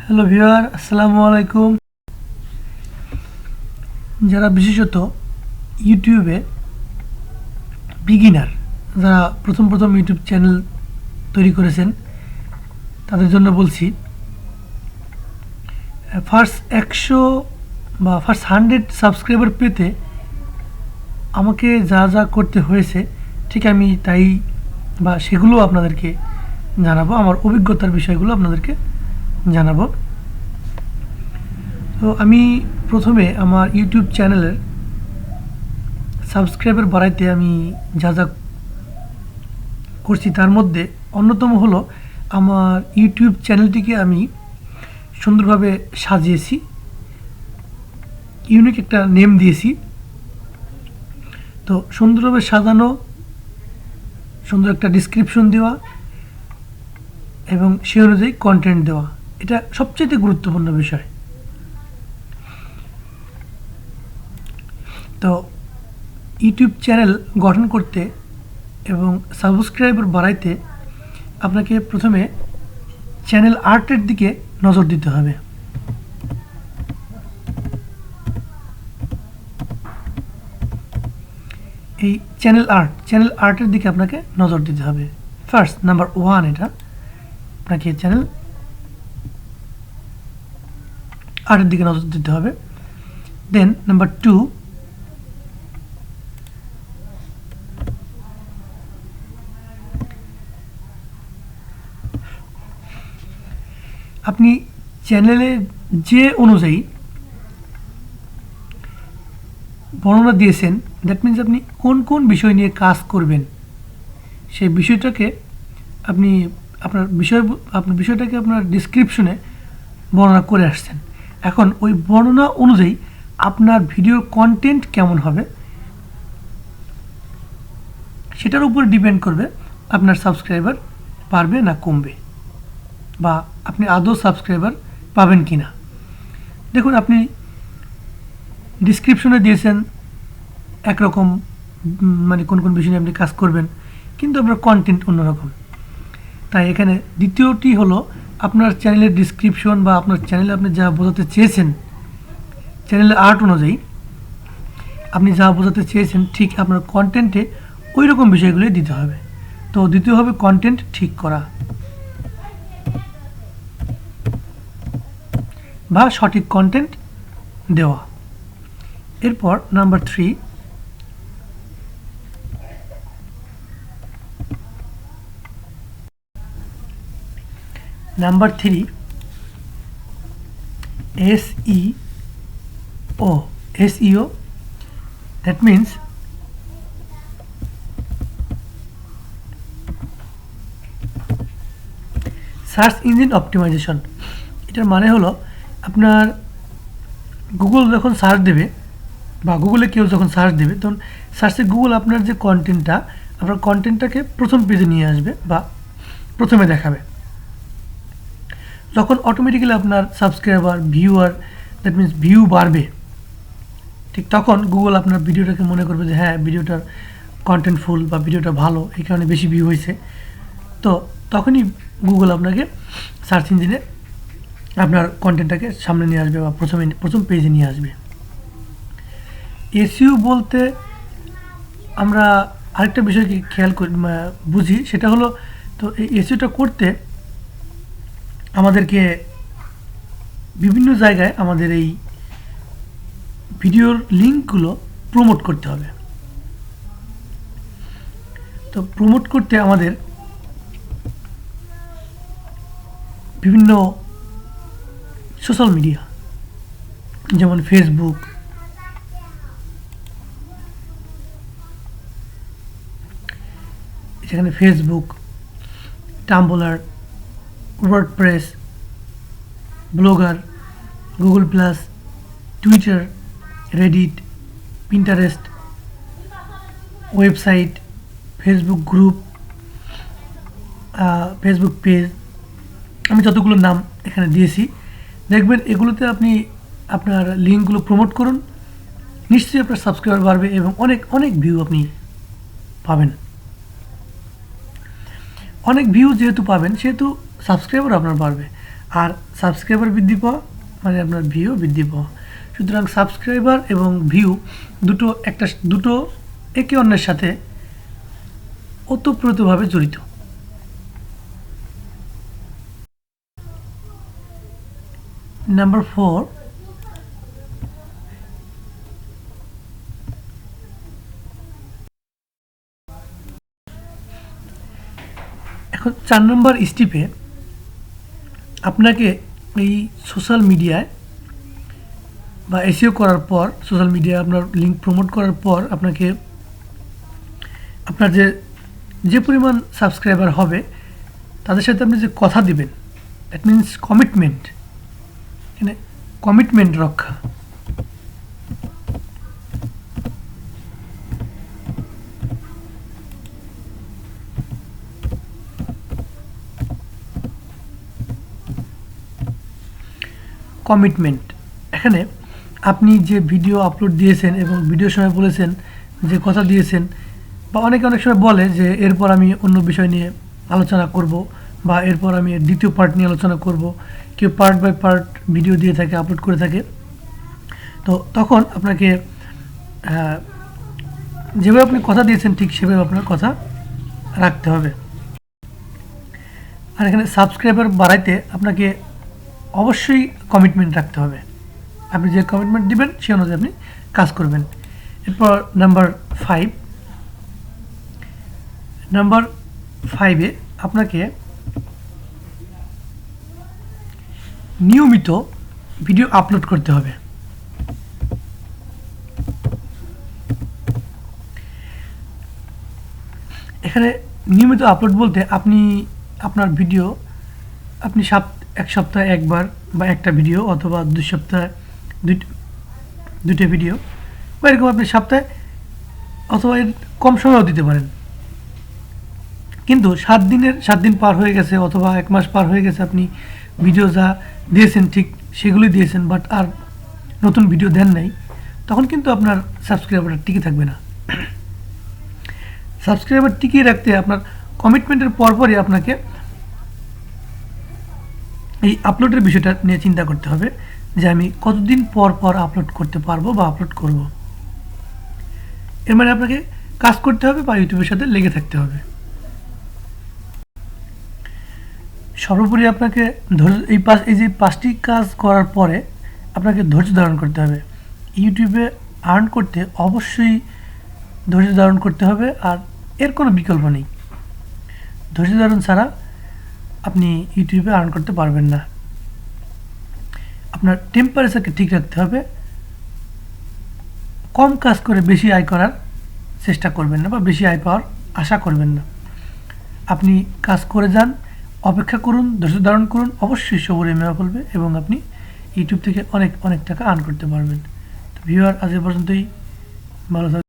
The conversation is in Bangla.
হ্যালো ভিউয়ার, আসসালামু আলাইকুম। যারা বিশেষত ইউটিউবে বিগিনার, যারা প্রথম ইউটিউব চ্যানেল তৈরি করেছেন, তাদের জন্য বলছি, ফার্স্ট 100 বা ফার্স্ট 100 সাবস্ক্রাইবার পেতে আমাকে যা যা করতে হয়েছে ঠিক আমি তাই বা সেগুলো আপনাদেরকে জানাবো, আমার অভিজ্ঞতার বিষয়গুলো আপনাদেরকে জানাবো। তো আমি প্রথমে আমার ইউটিউব চ্যানেলের সাবস্ক্রাইবার বাড়াইতে আমি যা যা করছি তার মধ্যে অন্যতম হলো আমার ইউটিউব চ্যানেলটিকে আমি সুন্দরভাবে সাজিয়েছি, ইউনিক একটা নেম দিয়েছি। তো সুন্দরভাবে সাজানো, সুন্দর একটা ডিসক্রিপশন দেওয়া এবং সেই অনুযায়ী কন্টেন্ট দেওয়া, এটা সবচেয়ে গুরুত্বপূর্ণ বিষয়। তো ইউটিউব চ্যানেল গঠন করতে এবং সাবস্ক্রাইবার বাড়াইতে আপনাকে প্রথমে চ্যানেল আর্টের দিকে নজর দিতে হবে। এই চ্যানেল আর্টের দিকে আপনাকে নজর দিতে হবে। ফার্স্ট নাম্বার 1, এটা আপনাকে চ্যানেল আর্টের দিকে নজর দিতে হবে। দেন নাম্বার 2, আপনি চ্যানেলে যে অনুযায়ী বর্ণনা দিয়েছেন, দ্যাট মিনস আপনি কোন কোন বিষয় নিয়ে কাজ করবেন সেই বিষয়টাকে আপনি আপনার বিষয়টাকে আপনার ডিসক্রিপশনে বর্ণনা করে আসছেন। এখন ওই বর্ণনা অনুযায়ী আপনার ভিডিওর কন্টেন্ট কেমন হবে সেটার উপর ডিপেন্ড করবে আপনার সাবস্ক্রাইবার বাড়বে না কমবে, বা আপনি আদৌ সাবস্ক্রাইবার পাবেন কি না। দেখুন, আপনি ডিসক্রিপশনে দিয়েছেন একরকম, মানে কোন কোন বিষয় নিয়ে আপনি কাজ করবেন, কিন্তু আপনার কন্টেন্ট অন্যরকম। তাই এখানে দ্বিতীয়টি হলো আপনার চ্যানেলের ডিসক্রিপশন বা আপনার চ্যানেলে আপনি যা বোঝাতে চেয়েছেন, চ্যানেলের আর্ট অনুযায়ী আপনি যা বোঝাতে চেয়েছেন ঠিক আপনার কন্টেন্টে ওই রকম বিষয়গুলোই দিতে হবে। তো দ্বিতীয় হবে কন্টেন্ট ঠিক করা বা সঠিক কন্টেন্ট দেওয়া। এরপর number 3, SEO, that means search engine optimisation. এটার মানে হলো আপনার গুগল যখন সার্চ দেবে বা গুগলে কেউ যখন সার্চ দেবে, তখন সার্চে গুগল আপনার যে কন্টেন্টটা, আপনার কন্টেন্টটাকে প্রথম পেজে নিয়ে আসবে বা প্রথমে দেখাবে। যখন অটোমেটিক্যালি আপনার subscriber, viewer, that means view বাড়বে, ঠিক তখন গুগল আপনার ভিডিওটাকে মনে করবে যে হ্যাঁ, ভিডিওটার কন্টেন্ট ফুল বা ভিডিওটা ভালো, এই কারণে বেশি ভিউ হয়েছে। তো তখনই গুগল আপনাকে সার্চ ইঞ্জিনে আপনার কন্টেন্টটাকে সামনে নিয়ে আসবে বা প্রথম পেজে নিয়ে আসবে। এসইও বলতে আমরা আরেকটা বিষয়কে খেয়াল করি, বুঝি, সেটা হলো, তো এই এসইওটা করতে আমাদেরকে বিভিন্ন জায়গায় আমাদের এই ভিডিওর লিঙ্কগুলো প্রমোট করতে হবে। তো প্রমোট করতে আমাদের বিভিন্ন সোশ্যাল মিডিয়া, যেমন ফেসবুক, সেখানে Facebook, tumbler, WordPress, blogger, Google plus, Twitter, Reddit, Pinterest, website, Facebook group, Facebook page, আমি যতগুলো নাম এখানে দিয়েছি, দেখবেন এগুলোতে আপনি আপনার লিঙ্কগুলো প্রমোট করুন, নিশ্চয়ই আপনার সাবস্ক্রাইবার বাড়বে এবং অনেক অনেক ভিউ আপনি পাবেন। অনেক ভিউ যেহেতু পাবেন, সেহেতু সাবস্ক্রাইবার আপনার বাড়বে। আর সাবস্ক্রাইবার বৃদ্ধি পাওয়া মানে আপনার ভিউ বৃদ্ধি পাওয়া। সুতরাং সাবস্ক্রাইবার এবং ভিউ দুটো একে অন্যের সাথে ওতপ্রোতভাবে জড়িত। নাম্বার 4, এখন 4 নম্বর স্টেপে আপনাকে এই সোশ্যাল মিডিয়ায় বা এসইও করার পর, সোশ্যাল মিডিয়ায় আপনার লিঙ্ক প্রমোট করার পর আপনাকে আপনার যে পরিমাণ সাবস্ক্রাইবার হবে তাদের সাথে আপনি যে কথা দিবেন, দ্যাট মিনস কমিটমেন্ট, এখানে কমিটমেন্ট রক্ষা। কমিটমেন্ট, এখানে আপনি যে ভিডিও আপলোড দিয়েছেন এবং ভিডিওর সময় বলেছেন যে কথা দিয়েছেন, বা অনেক সময় বলে যে এরপর আমি অন্য বিষয় নিয়ে আলোচনা করব, বা এরপর আমি দ্বিতীয় পার্ট নিয়ে আলোচনা করব, কেউ পার্ট বাই পার্ট ভিডিও দিয়ে থাকে, আপলোড করে থাকে। তো তখন আপনাকে যেভাবে আপনি কথা দিয়েছেন ঠিক সেভাবে আপনার কথা রাখতে হবে। আর এখানে সাবস্ক্রাইবার বাড়াইতে আপনাকে অবশ্যই কমিটমেন্ট রাখতে হবে। আপনি যে কমিটমেন্ট দিবেন সে অনুযায়ী আপনি কাজ করবেন। এরপর নাম্বার 5-এ আপনাকে নিয়মিত ভিডিও আপলোড করতে হবে। এখানে নিয়মিত আপলোড বলতে আপনি আপনার ভিডিও আপনি এক সপ্তাহে একবার বা একটা ভিডিও, অথবা 2 সপ্তাহে দুইটা ভিডিও, বা এরকম আপনি সপ্তাহে অথবা এর কম সময়ও দিতে পারেন। কিন্তু 7 দিন পার হয়ে গেছে অথবা 1 মাস পার হয়ে গেছে, আপনি ভিডিও যা দিয়েছেন ঠিক সেগুলোই দিয়েছেন, বাট আর নতুন ভিডিও দেন নাই, তখন কিন্তু আপনার সাবস্ক্রাইবারটা টিকে থাকবে না। সাবস্ক্রাইবার টিকিয়ে রাখতে আপনার কমিটমেন্টের পরপরই আপনাকে এই আপলোডের বিষয়টা নিয়ে চিন্তা করতে হবে যে আমি কতদিন পর আপলোড করতে পারবো বা আপলোড করব। এর মানে আপনাকে কাজ করতে হবে বা ইউটিউবের সাথে লেগে থাকতে হবে। সর্বোপরি আপনাকে এই 5টি কাজ করার পরে আপনাকে ধৈর্য ধারণ করতে হবে। ইউটিউবে আর্ন করতে অবশ্যই ধৈর্য ধারণ করতে হবে, আর এর কোনো বিকল্প নেই। ধৈর্য ধারণ ছাড়া আপনি ইউটিউবে আর্ন করতে পারবেন না। আপনার টেম্পারেচারকে ঠিক রাখতে হবে। কম কাজ করে বেশি আয় করার চেষ্টা করবেন না, বা বেশি আয় পাওয়ার আশা করবেন না। আপনি কাজ করে যান, অপেক্ষা করুন, ধৈর্য ধারণ করুন, অবশ্যই সবুরে মেওয়া ফেলবে এবং আপনি ইউটিউব থেকে অনেক টাকা আর্ন করতে পারবেন। তো ভিউয়ার আজ এ পর্যন্তই, ভালো থাকবেন।